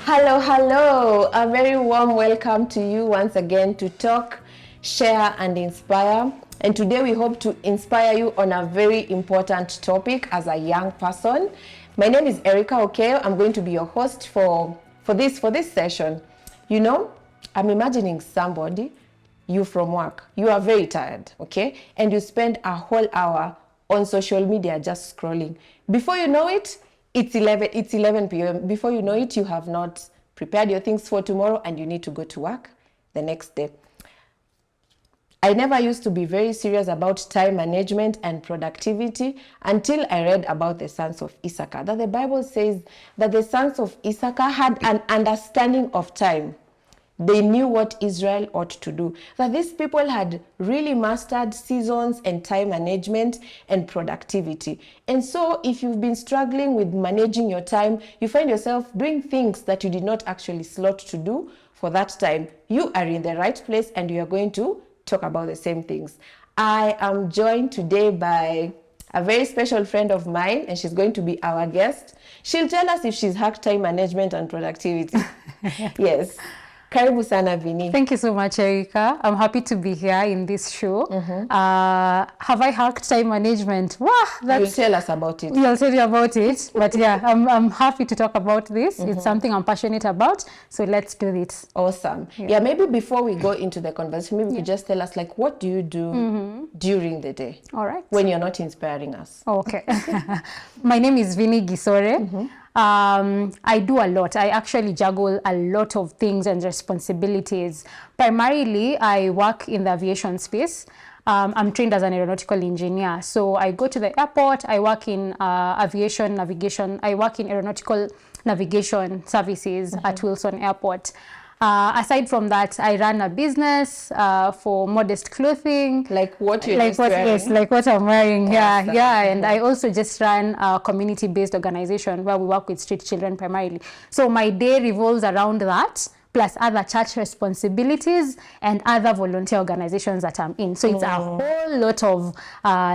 Hello, hello. A very warm welcome to you once again to talk, share, and inspire. And today we hope to inspire you on a very important topic as a young person. My name is Erica Okeo. I'm going to be your host for this session. You know, I'm imagining somebody, you from work, you are very tired, okay? And you spend a whole hour on social media just scrolling. Before you know it, it's 11 p.m. Before you know it, you have not prepared your things for tomorrow and you need to go to work the next day. I never used to be very serious about time management and productivity until I read about the sons of Issachar. That the Bible says that the sons of Issachar had an understanding of time. They knew what Israel ought to do. That these people had really mastered seasons and time management and productivity. And so if you've been struggling with managing your time, you find yourself doing things that you did not actually slot to do for that time, you are in the right place and you are going to talk about the same things. I am joined today by a very special friend of mine, and she's going to be our guest. She'll tell us if she's hacked time management and productivity. Yes. Karibu sana Vini. Thank you so much, Erica. I'm happy to be here in this show. Have I hacked time management? Wow, You'll tell us about it. I'll tell you about it. But yeah, I'm happy to talk about this. It's something I'm passionate about. So let's do it. Awesome. Yeah, maybe before we go into the conversation, maybe you could just tell us, like, what do you do during the day? All right. When you're not inspiring us. Okay. My name is Vini Gisore. I do a lot. I actually juggle a lot of things and responsibilities. Primarily, I work in the aviation space. I'm trained as an aeronautical engineer. So I go to the airport, I work in aviation navigation, I work in aeronautical navigation services at Wilson Airport. Aside from that, I run a business for modest clothing. Like what you're just wearing? Yes, like what I'm wearing. Awesome. Yeah. And I also just run a community-based organization where we work with street children primarily. So my day revolves around that, plus other church responsibilities and other volunteer organizations that I'm in. So it's a whole lot of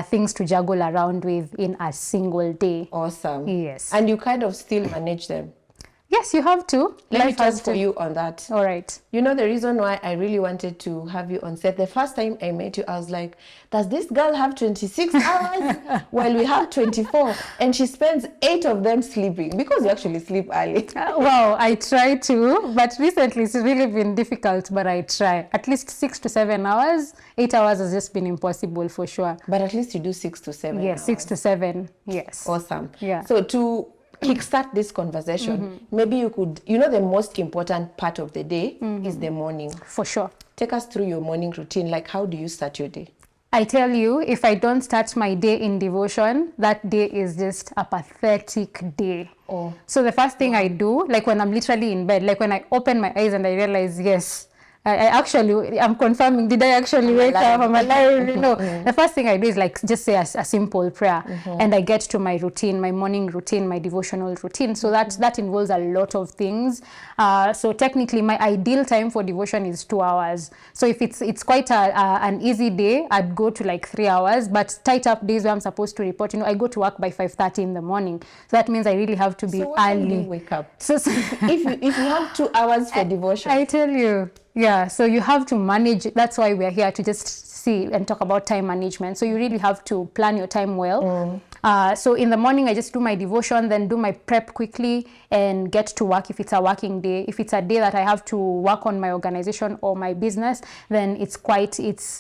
things to juggle around with in a single day. Awesome. Yes. And you kind of still manage them. Yes, you have to. Let me talk for you on that. All right. You know, the reason why I really wanted to have you on set, the first time I met you, I was like, does this girl have 26 hours while we have 24? And she spends 8 of them sleeping, because you actually sleep early. Well, I try to, but recently it's really been difficult, but I try. At least 6 to 7 hours. 8 hours has just been impossible for sure. But at least you do 6 to 7 Yes, hours. 6 to 7, yes. Awesome. Yeah. So to kickstart this conversation, maybe you could, you know, the most important part of the day is the morning. For sure. Take us through your morning routine. Like, how do you start your day? I tell you, if I don't start my day in devotion, that day is just a pathetic day. Oh. So the first thing I do, like when I'm literally in bed, like when I open my eyes and I realize, yes, I'm confirming, did I actually wake up? I'm alive, you know. The first thing I do is like just say a simple prayer, and I get to my routine, my morning routine, my devotional routine. So that involves a lot of things. So technically my ideal time for devotion is 2 hours. So if it's quite an easy day, I'd go to like 3 hours, but tight up days where I'm supposed to report, you know, I go to work by 5:30 in the morning. So that means I really have to be So what early. time do you wake up? So if you have 2 hours for devotion. I tell you, yeah, so you have to manage. That's why we're here to just see and talk about time management. So you really have to plan your time well. So in the morning, I just do my devotion, then do my prep quickly and get to work if it's a working day. If it's a day that I have to work on my organization or my business, then it's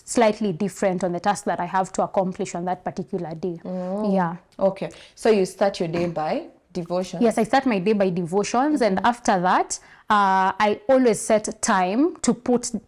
slightly different on the task that I have to accomplish on that particular day. Yeah. Okay. So you start your day by devotion? Yes, I start my day by devotions, and after that, I always set time to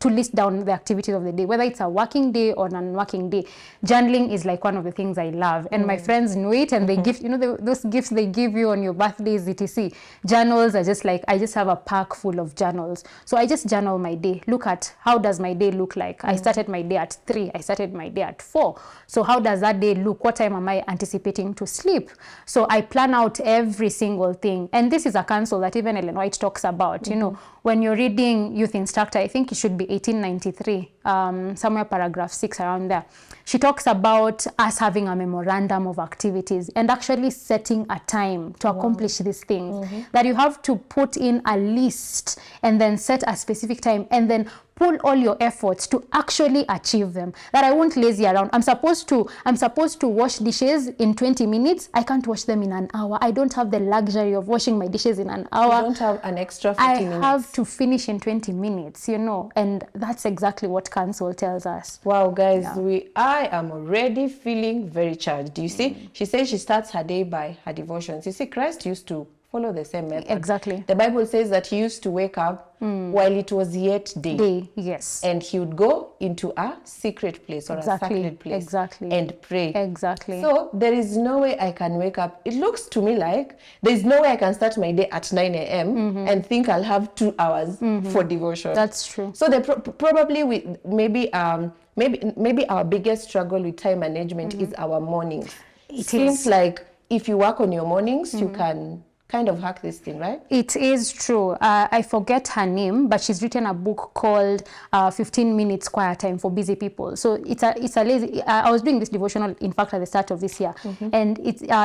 list down the activities of the day, whether it's a working day or non-working day. Journaling is like one of the things I love, and my friends know it, and they give, you know, those gifts they give you on your birthdays, etc. Journals are just like, I just have a pack full of journals. So I just journal my day. Look at how does my day look like. I started my day at 3. I started my day at 4. So how does that day look? What time am I anticipating to sleep? So I plan out every single thing. And this is a counsel that even Ellen White talks about. You know, when you're reading Youth Instructor, I think it should be 1893, somewhere paragraph 6 around there. She talks about us having a memorandum of activities and actually setting a time to accomplish these things. That you have to put in a list and then set a specific time and then pull all your efforts to actually achieve them. That I won't lazy around. I'm supposed to wash dishes in 20 minutes. I can't wash them in an hour. I don't have the luxury of washing my dishes in an hour. You don't have an extra 50 minutes. I have to finish in 20 minutes, you know, and that's exactly what counsel tells us. Wow, guys, I am already feeling very charged. Do you see? She says she starts her day by her devotions. You see, Christ used to follow the same method. Exactly. The Bible says that he used to wake up while it was yet day. Yes. And he would go into a secret place or a sacred place and pray. Exactly. So there is no way I can wake up. It looks to me like there's no way I can start my day at 9 a.m. and think I'll have 2 hours for devotion. That's true. So probably maybe our biggest struggle with time management is our mornings. It seems like if you work on your mornings, you can kind of hack this thing, right? It is true. I forget her name, but she's written a book called 15 Minutes Quiet Time for Busy People. So it's a lazy. I was doing this devotional, in fact, at the start of this year, and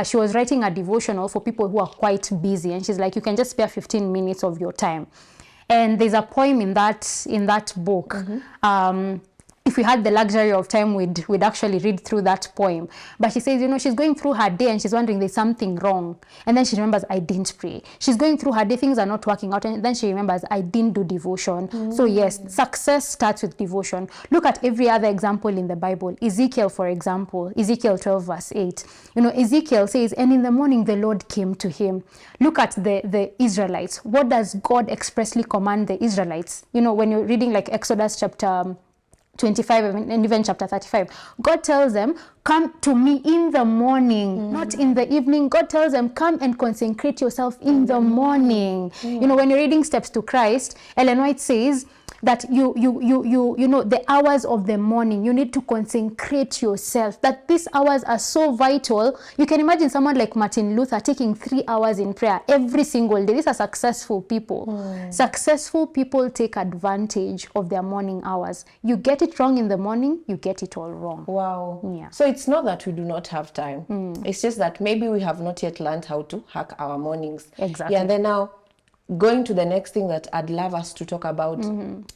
she was writing a devotional for people who are quite busy, and she's like, you can just spare 15 minutes of your time. And there's a poem in that book. If we had the luxury of time, we'd actually read through that poem. But she says, you know, she's going through her day and she's wondering there's something wrong. And then she remembers, I didn't pray. She's going through her day, things are not working out. And then she remembers, I didn't do devotion. So yes, success starts with devotion. Look at every other example in the Bible. Ezekiel, for example, Ezekiel 12 verse 8. You know, Ezekiel says, and in the morning the Lord came to him. Look at the Israelites. What does God expressly command the Israelites? You know, when you're reading like Exodus chapter 25 and even chapter 35, God tells them, come to me in the morning, not in the evening. God tells them, come and consecrate yourself in the morning. You know, when you're reading Steps to Christ, Ellen White says that you know, the hours of the morning, you need to consecrate yourself, that these hours are so vital. You can imagine someone like Martin Luther taking 3 hours in prayer every single day. These are successful people. Successful people take advantage of their morning hours. You get it wrong in the morning, you get it all wrong. Wow. Yeah. So it's not that we do not have time. It's just that maybe we have not yet learned how to hack our mornings. Exactly. Yeah, and then now going to the next thing that I'd love us to talk about.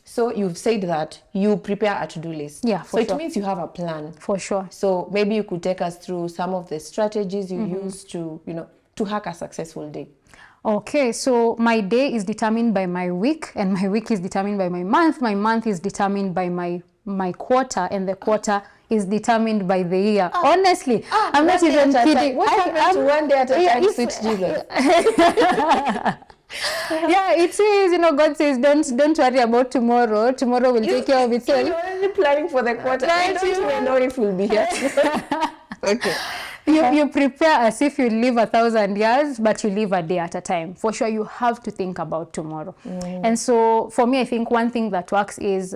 So you've said that you prepare a to-do list. Yeah, so it means you have a plan. For sure. So maybe you could take us through some of the strategies you use to, you know, to hack a successful day. Okay, so my day is determined by my week, and my week is determined by my month. My month is determined by my quarter, and the quarter is determined by the year. Honestly, I'm not even kidding. What happens to one day at a time, sweet Jesus? Yeah, it is. You know, God says, don't worry about tomorrow. Tomorrow will take care of itself. You're already planning for the quarter. I don't even know if we'll be here. Okay. You prepare as if you live 1,000 years, but you live a day at a time. For sure, you have to think about tomorrow. And so for me, I think one thing that works is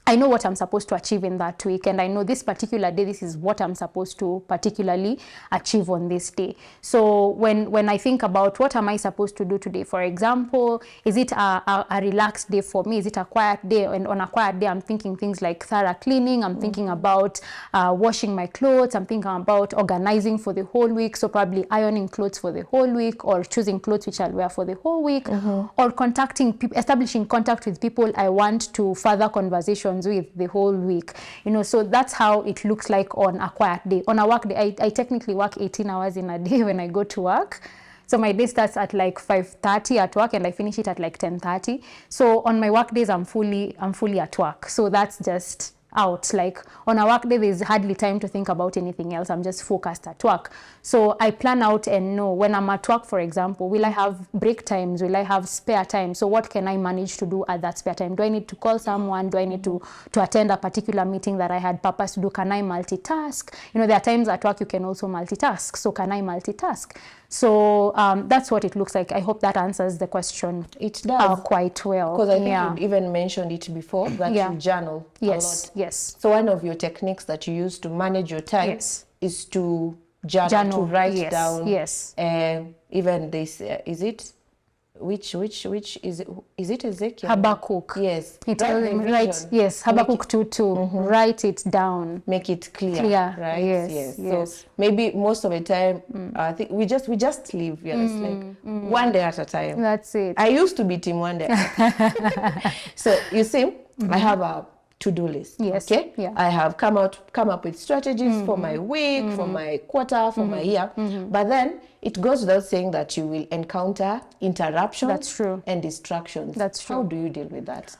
I know what I'm supposed to achieve in that week, and I know this particular day, this is what I'm supposed to particularly achieve on this day. So when I think about what am I supposed to do today, for example, is it a relaxed day for me? Is it a quiet day? And on a quiet day, I'm thinking things like thorough cleaning. I'm thinking about washing my clothes. I'm thinking about organizing for the whole week. So probably ironing clothes for the whole week, or choosing clothes which I'll wear for the whole week, or contacting people, establishing contact with people I want to further conversations with the whole week. You know, so that's how it looks like on a quiet day. On a work day, I technically work 18 hours in a day when I go to work. So my day starts at like 5:30 at work and I finish it at like 10:30. So on my work days, I'm fully at work. So that's just out. Like on a work day, there's hardly time to think about anything else. I'm just focused at work. So I plan out and know when I'm at work, for example, will I have break times? Will I have spare time? So what can I manage to do at that spare time? Do I need to call someone? Do I need to attend a particular meeting that I had purpose to do? Can I multitask? You know, there are times at work you can also multitask. So can I multitask? So that's what it looks like. I hope that answers the question. It does. Quite well. Because I think you even mentioned it before, that you journal a lot. Yes. So one of your techniques that you use to manage your time is to journal, to write down. Yes. Even this, is it which is it Ezekiel? Habakkuk. Yes. He tells him, write, yes, Habakkuk 2:2, write it down. Make it clear, right? Yes. So maybe most of the time, I think we just live. We are just like one day at a time. That's it. I used to be team one day. So you see, I have a to-do list. Yes. Okay. Yeah. I have come up with strategies for my week, for my quarter, for my year. But then it goes without saying that you will encounter interruptions. That's true. And distractions. That's true. How do you deal with that?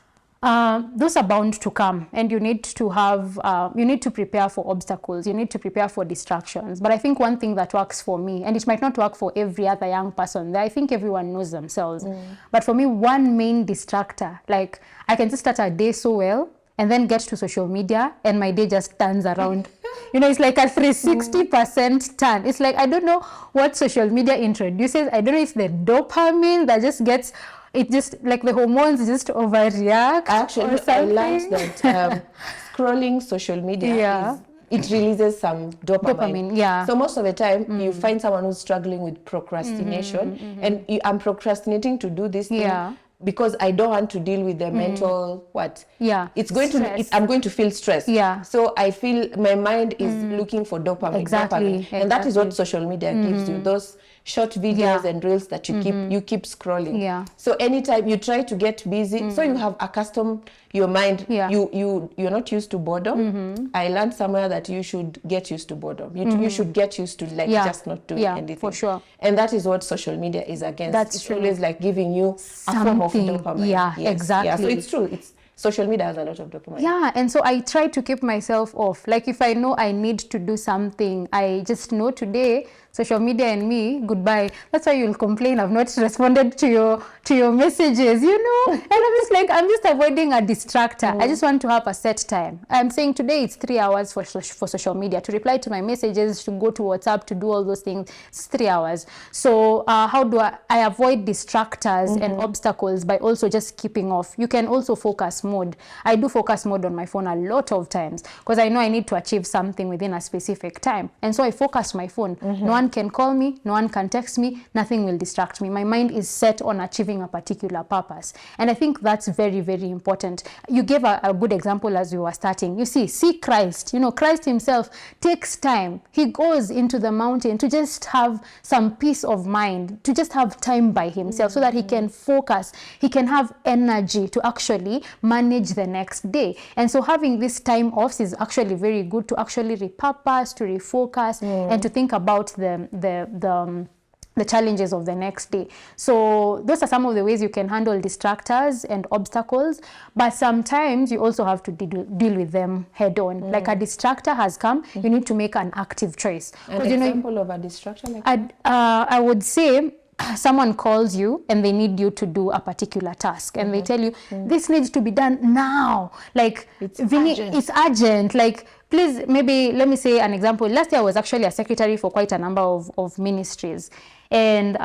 Those are bound to come, and you need to have, you need to prepare for obstacles, you need to prepare for distractions. But I think one thing that works for me, and it might not work for every other young person, I think everyone knows themselves. But for me, one main distractor, like I can just start a day so well, and then get to social media, and my day just turns around. You know, it's like a 360% turn. It's like, I don't know what social media introduces. I don't know if the dopamine that just gets, it just like the hormones just overreact. Actually, I learned that scrolling social media it releases some dopamine. So most of the time, you find someone who's struggling with procrastination, and I'm procrastinating to do this thing because I don't want to deal with the mental it's going to I'm going to feel stressed. So I feel my mind is looking for dopamine. Exactly. And that is what social media gives you, those short videos and reels that you keep scrolling. So anytime you try to get busy, so you have accustomed your mind, you're not used to boredom. I learned somewhere that you should get used to boredom. You should get used to just not doing anything. For sure. And that is what social media is against. That's true. Always like giving you a form of dopamine. Exactly. So it's true. Social media has a lot of dopamine. And so I try to keep myself off. Like if I know I need to do something, I just know today, social media and me, goodbye. That's why you'll complain I've not responded to your messages, you know? And I'm just avoiding a distractor. I just want to have a set time. I'm saying today it's 3 hours for social media. To reply to my messages, to go to WhatsApp, to do all those things, it's 3 hours. So how do I avoid distractors and obstacles by also just keeping off? You can also focus mode. I do focus mode on my phone a lot of times because I know I need to achieve something within a specific time. And so I focus my phone. No one can call me, no one can text me, nothing will distract me. My mind is set on achieving a particular purpose. And I think that's very, very important. You gave a good example as we were starting. You see Christ, Christ himself takes time. He goes into the mountain to just have some peace of mind, to just have time by himself so that he can focus, he can have energy to actually manage the next day. And so having this time off is actually very good to actually repurpose, to refocus, and to think about the challenges of the next day. So those are some of the ways you can handle distractors and obstacles, but sometimes you also have to deal with them head on. Like a distractor has come, you need to make an active choice. An example of a distraction? I would say someone calls you and they need you to do a particular task, and they tell you this needs to be done now. Like it's urgent. Like, please, maybe let me say an example. Last year I was actually a secretary for quite a number of ministries. And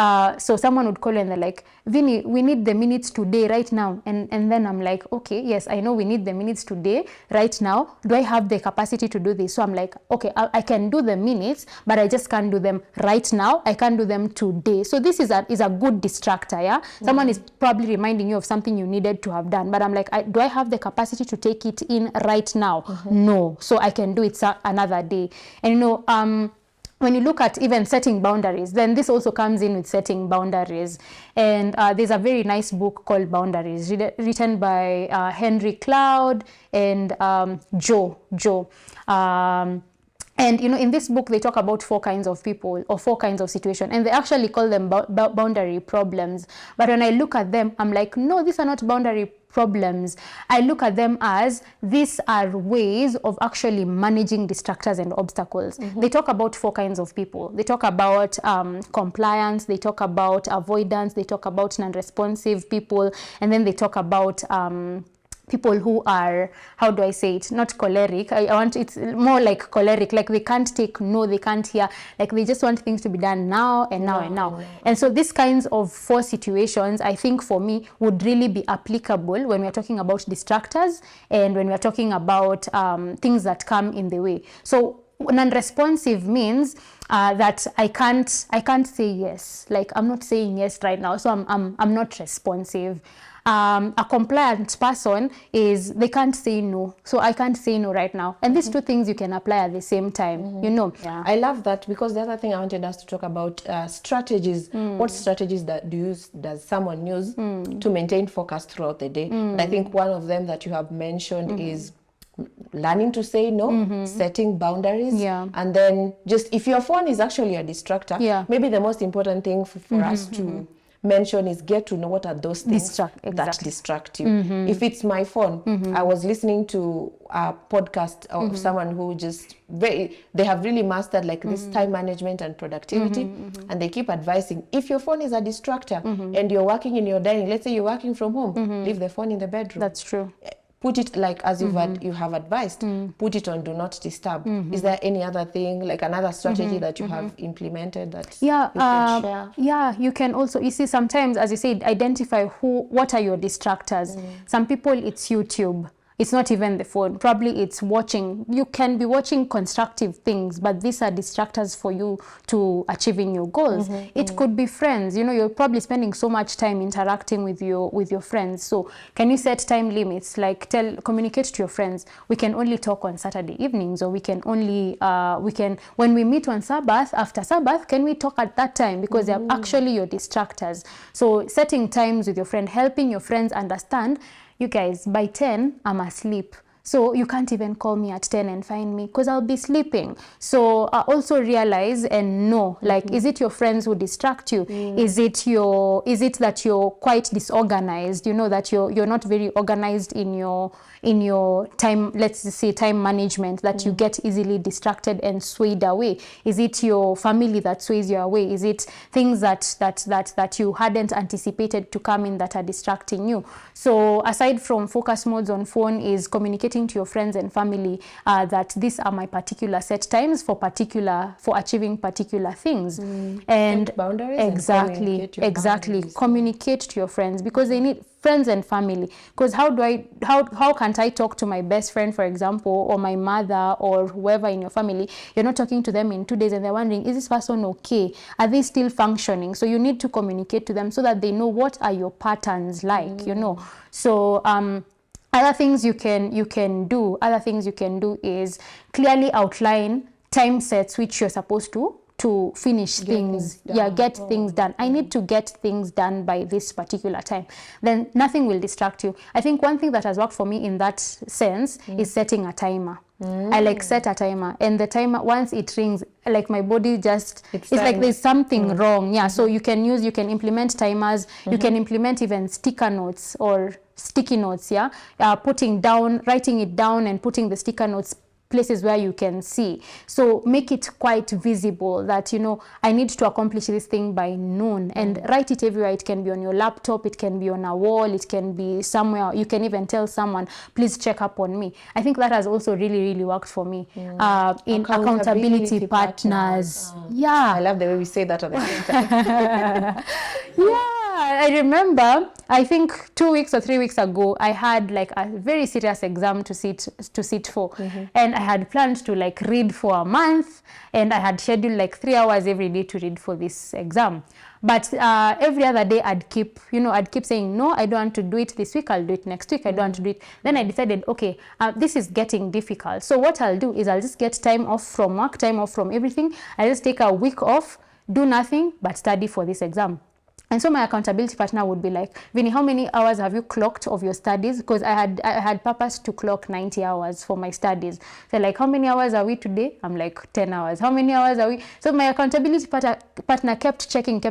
so someone would call and they're like, Vinny, we need the minutes today, right now. And then I'm like, okay, yes, I know we need the minutes today, right now. Do I have the capacity to do this? So I'm like, okay, I can do the minutes, but I just can't do them right now. I can't do them today. So this is a good distractor, yeah? Someone is probably reminding you of something you needed to have done. But I'm like, do I have the capacity to take it in right now? No. So I can do it another day. And when you look at even setting boundaries, then this also comes in with setting boundaries. And there's a very nice book called Boundaries, written by Henry Cloud and Joe. And in this book, they talk about 4 kinds of people or 4 kinds of situations, and they actually call them boundary problems. But when I look at them, I'm like, no, these are not boundary problems. I look at them as these are ways of actually managing distractors and obstacles. They talk about 4 kinds of people. They talk about compliance, they talk about avoidance, they talk about non-responsive people, and then they talk about people who are, how do I say it, not choleric. It's more like choleric, like they can't take no, they can't hear, like they just want things to be done now and now and now. And so these kinds of 4 situations, I think for me, would really be applicable when we're talking about distractors and when we're talking about things that come in the way. So non-responsive means that I can't say yes. Like I'm not saying yes right now, so I'm not responsive. A compliant person is they can't say no, so I can't say no right now. And these two things you can apply at the same time, you know. Yeah. I love that, because the other thing I wanted us to talk about strategies. What strategies does someone use to maintain focus throughout the day? And I think one of them that you have mentioned is learning to say no, setting boundaries, and then just if your phone is actually a distractor, maybe the most important thing for us to mention is get to know what are those things that distract you. If it's my phone, I was listening to a podcast of someone who just they have really mastered like this time management and productivity, and they keep advising, if your phone is a distractor and you're working in your dining, let's say you're working from home, leave the phone in the bedroom. That's true. Put it like as you have advised, put it on do not disturb. Is there any other thing, like another strategy that you have implemented that you can share? Yeah, you can also, you see, sometimes, as you said, identify what are your distractors. Some people, it's YouTube. It's not even the phone. Probably it's watching. You can be watching constructive things, but these are distractors for you to achieving your goals. It could be friends. You know, you're probably spending so much time interacting with your friends. So can you set time limits? Like communicate to your friends, we can only talk on Saturday evenings, or we can only when we meet on Sabbath, after Sabbath, can we talk at that time? Because they're actually your distractors. So setting times with your friend, helping your friends understand, you guys, by 10, I'm asleep. So you can't even call me at 10 and find me because I'll be sleeping. So also realize and know, like, is it your friends who distract you? Is it that you're quite disorganized? You know, that you're not very organized in your time, let's say time management, that you get easily distracted and swayed away. Is it your family that sways you away? Is it things that you hadn't anticipated to come in that are distracting you? So aside from focus modes on phone, is communicating to your friends and family that these are my particular set times for achieving particular things. And set boundaries, exactly, boundaries. Communicate to your friends, because they need friends and family. Because how can't I talk to my best friend, for example, or my mother or whoever in your family? You're not talking to them in 2 days and they're wondering, is this person okay? Are they still functioning? So you need to communicate to them so that they know what are your patterns like, you know. So other things you can do is clearly outline time sets which you're supposed to finish things done. I need to get things done by this particular time. Then nothing will distract you. I think one thing that has worked for me in that sense is setting a timer. I like set a timer, and the timer, once it rings, like my body just, it's like there's something wrong. So you can implement timers. You can implement even sticker notes or sticky notes. Writing it down and putting the sticker notes places where you can see. So make it quite visible that, you know, I need to accomplish this thing by noon, and write it everywhere. It can be on your laptop, it can be on a wall, it can be somewhere. You can even tell someone, please check up on me. I think that has also really, really worked for me in accountability partners. I love the way we say that on the same time. I remember, I think 2 weeks or 3 weeks ago, I had like a very serious exam to sit for, and I had planned to like read for a month, and I had scheduled like 3 hours every day to read for this exam. But every other day I'd keep saying, no, I don't want to do it this week, I'll do it next week, I don't want to do it. Then I decided, okay, this is getting difficult. So what I'll do is I'll just get time off from work, time off from everything. I'll just take a week off, do nothing but study for this exam. And so my accountability partner would be like, Vinny, how many hours have you clocked of your studies? Because I had purpose to clock 90 hours for my studies. So like, how many hours are we today? I'm like, 10 hours. How many hours are we? So my accountability partner kept checking.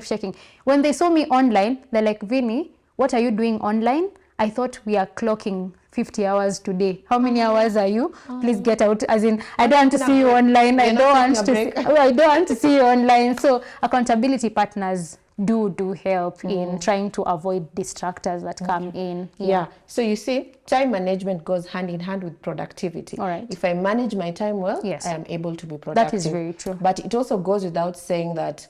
When they saw me online, they're like, Vinny, what are you doing online? I thought we are clocking 50 hours today. How many hours are you? Please get out. As in, I don't want to see you online. I don't want to see you online. So accountability partners do help in trying to avoid distractors that come in. So you see, time management goes hand in hand with productivity. All right. If I manage my time well, I am able to be productive. That is very true. But it also goes without saying that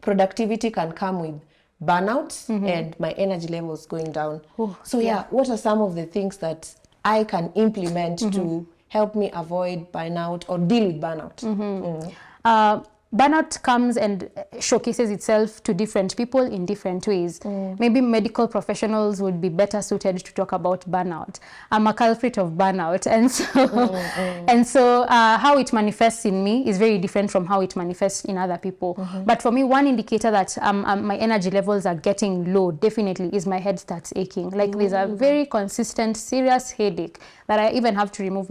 productivity can come with burnout and my energy levels going down. What are some of the things that I can implement to help me avoid burnout or deal with burnout? Burnout comes and showcases itself to different people in different ways. Maybe medical professionals would be better suited to talk about burnout. I'm a culprit of burnout, and so how it manifests in me is very different from how it manifests in other people. But for me, one indicator that my energy levels are getting low definitely is my head starts aching. Like there's a very consistent, serious headache that I even have to remove.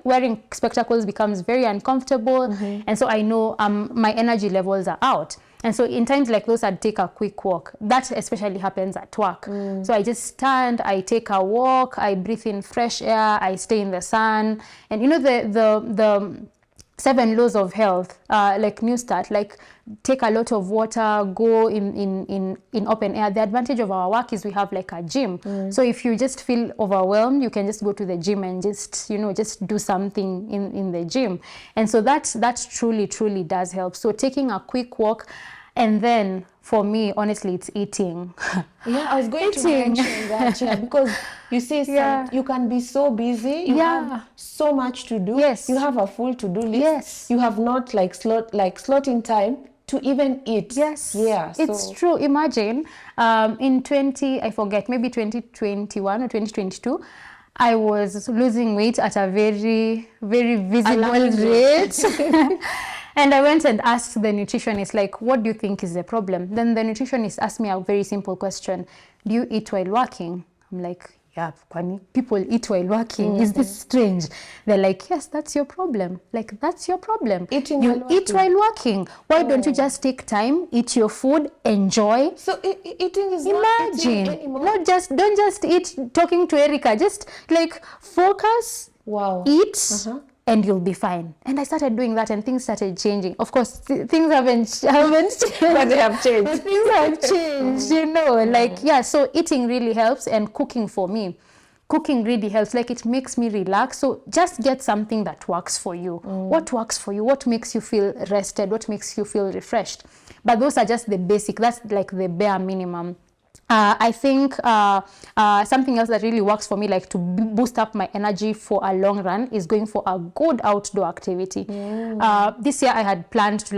Wearing spectacles becomes very uncomfortable, and so I know my energy levels are out. And so in times like those, I'd take a quick walk. That especially happens at work. So I just stand, I take a walk, I breathe in fresh air, I stay in the sun. And you know, the 7 laws of health, like New Start, like take a lot of water, go in open air. The advantage of our work is we have like a gym. So if you just feel overwhelmed, you can just go to the gym and just do something in the gym. And so that truly does help. So taking a quick walk, and then for me, honestly, it's eating. Yeah, I was going to mention that, because you see, you can be so busy, you have so much to do. Yes. You have a full to-do list. Yes. You have not slotting time to even eat. Yes. Yeah. It's true. Imagine in 2021 or 2022, I was losing weight at a very, very visible rate. And I went and asked the nutritionist, like, what do you think is the problem? Then the nutritionist asked me a very simple question. Do you eat while working? I'm like, yeah, people eat while working. Is this strange? They're like, yes, that's your problem. Like, that's your problem. You eat while working. Why don't you just take time, eat your food, enjoy? So eating is Imagine. not eating anymore. Don't just eat talking to Erica. Just like focus, eat, and you'll be fine. And I started doing that, and things started changing. Of course, things haven't changed. But they have changed. But things have changed, so eating really helps, and cooking for me. Cooking really helps, like it makes me relax. So just get something that works for you. What works for you? What makes you feel rested? What makes you feel refreshed? But those are just the basic, that's like the bare minimum. I think something else that really works for me, like to boost up my energy for a long run, is going for a good outdoor activity. This year I had planned to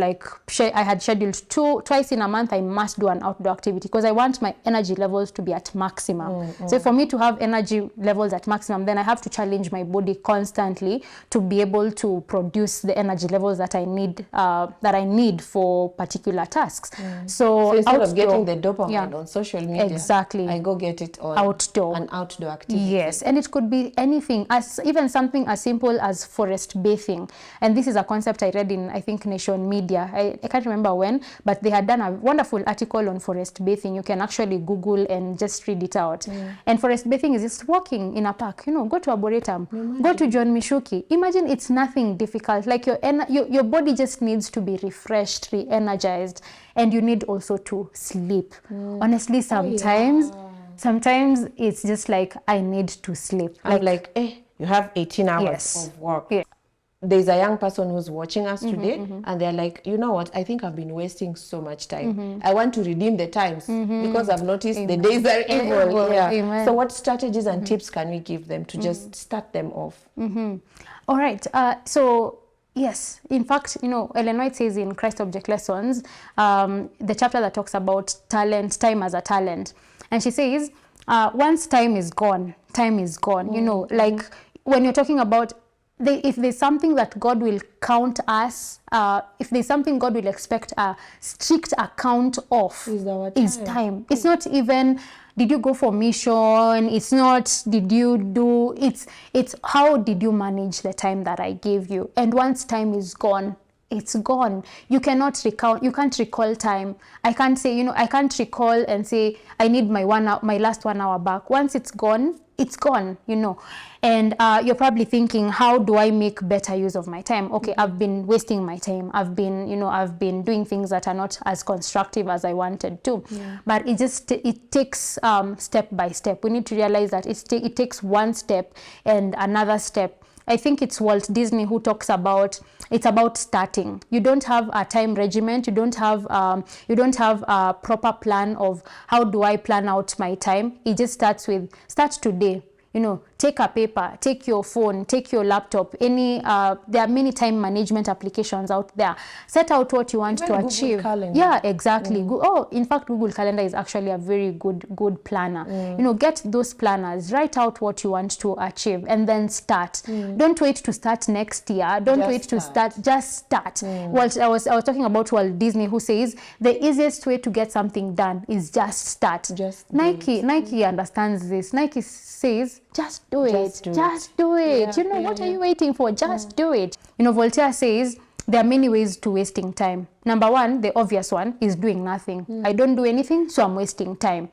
I had scheduled twice in a month I must do an outdoor activity, because I want my energy levels to be at maximum. So for me to have energy levels at maximum, then I have to challenge my body constantly to be able to produce the energy levels that I need for particular tasks. So instead of getting the dopamine on social media, exactly, I go get it on an outdoor activity. Yes, and it could be anything, even something as simple as forest bathing. And this is a concept I read in, I think, Nation Media. I can't remember when, but they had done a wonderful article on forest bathing. You can actually Google and just read it out. And forest bathing is just walking in a park. Go to Arboretum, go to John Mishuki. Imagine, it's nothing difficult. Like your body just needs to be refreshed, re-energized, and you need also to sleep. Honestly, sometimes it's just like, I need to sleep. You have 18 hours of work. There's a young person who's watching us today, and they're like, you know what, I think I've been wasting so much time. I want to redeem the times, because I've noticed the days are evil. So what strategies and tips can we give them to just start them off? All right. Yes, in fact, Ellen White says in Christ Object Lessons, the chapter that talks about time as a talent. And she says, once time is gone, like when you're talking about, if there's something that God will count us, if there's something God will expect a strict account of, is time. It's not even, did you go for mission? It's not, did you do, it's how did you manage the time that I gave you? And once time is gone, it's gone. You can't recall time. I can't say, I can't recall and say, I need my last 1 hour back. Once it's gone, And you're probably thinking, how do I make better use of my time? Okay, I've been wasting my time. I've been doing things that are not as constructive as I wanted to. But it takes step by step. We need to realize that it takes one step and another step. I think it's Walt Disney who talks about, it's about starting. You don't have a time regiment. You don't have a proper plan of how do I plan out my time. It just starts with, start today. take a paper, take your phone, take your laptop, there are many time management applications out there. Set out what you want Even to Google achieve. Calendar. Yeah, exactly. In fact, Google Calendar is actually a very good planner. You know, get those planners, write out what you want to achieve, and then start. Don't wait to start next year. Don't Just wait to start. start. Just start. Well, I was talking about Walt Disney, who says the easiest way to get something done is just start. Just do Nike understands this. Nike says, just do Just it. do Just do it. Yeah, You know, yeah, what are you waiting for? Just do it. You know, Voltaire says there are many ways to wasting time. Number one, the obvious one, is doing nothing. I don't do anything, so I'm wasting time.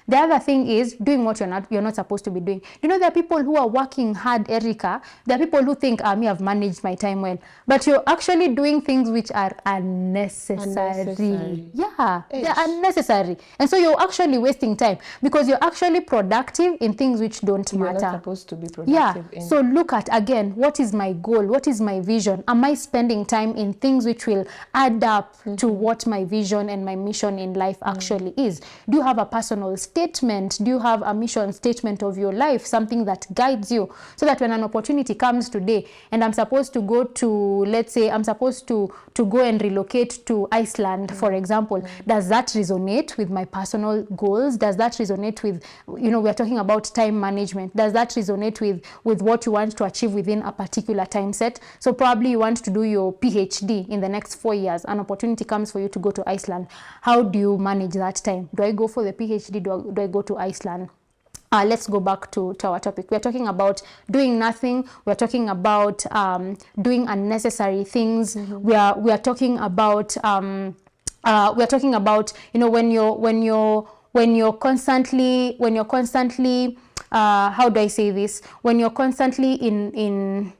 The other thing is doing what you're not supposed to be doing. You know, there are people who are working hard, Erica. There are people who think, me, I've managed my time well. But you're actually doing things which are unnecessary. Yeah, they're unnecessary. And so you're actually wasting time because you're actually productive in things which don't You're matter. not supposed to be productive in. So look at, again, what is my goal? What is my vision? Am I spending time in things which will add up to what my vision and my mission in life actually is? Do you have a personal statement? Do you have a mission statement of your life, something that guides you, so that when an opportunity comes today and I'm supposed to go to, let's say I'm supposed to go and relocate to Iceland, for example, does that resonate with my personal goals? Does that resonate with, you know, we're talking about time management. Does that resonate with what you want to achieve within a particular time set? So probably you want to do your PhD in the next 4 years. An opportunity comes for you to go to Iceland. How do you manage that time? Do I go for the PhD? Do I go to Iceland? Let's go back to our topic. We're talking about doing nothing. We're talking about doing unnecessary things. We are talking about you know, when you're constantly how do I say this? When you're constantly in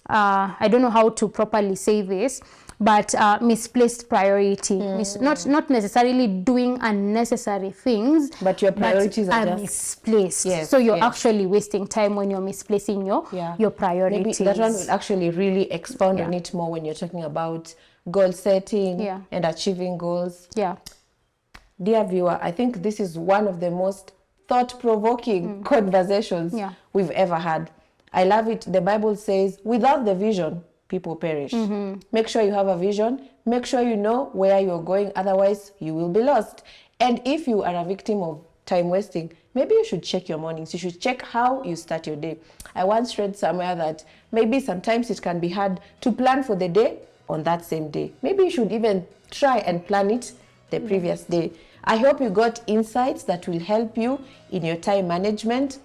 I don't know how to properly say this, but misplaced priority. Not necessarily doing unnecessary things, But your priorities are just misplaced. Yes, So you're yes. actually wasting time when you're misplacing your Maybe priorities. that one will actually really expound on it more when you're talking about goal setting and achieving goals. Yeah. Dear viewer, I think this is one of the most thought-provoking conversations we've ever had. I love it. The Bible says, without the vision, people perish. Make sure you have a vision. Make sure you know where you're going. Otherwise, you will be lost. And if you are a victim of time wasting, maybe you should check your mornings. You should check how you start your day. I once read somewhere that maybe sometimes it can be hard to plan for the day on that same day. Maybe you should even try and plan it the previous day. I hope you got insights that will help you in your time management.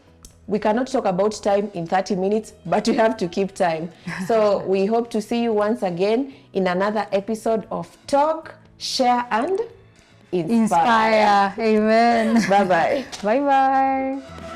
We cannot talk about time in 30 minutes, but we have to keep time. So we hope to see you once again in another episode of Talk, Share, and Inspire. Amen. Bye-bye. Bye-bye.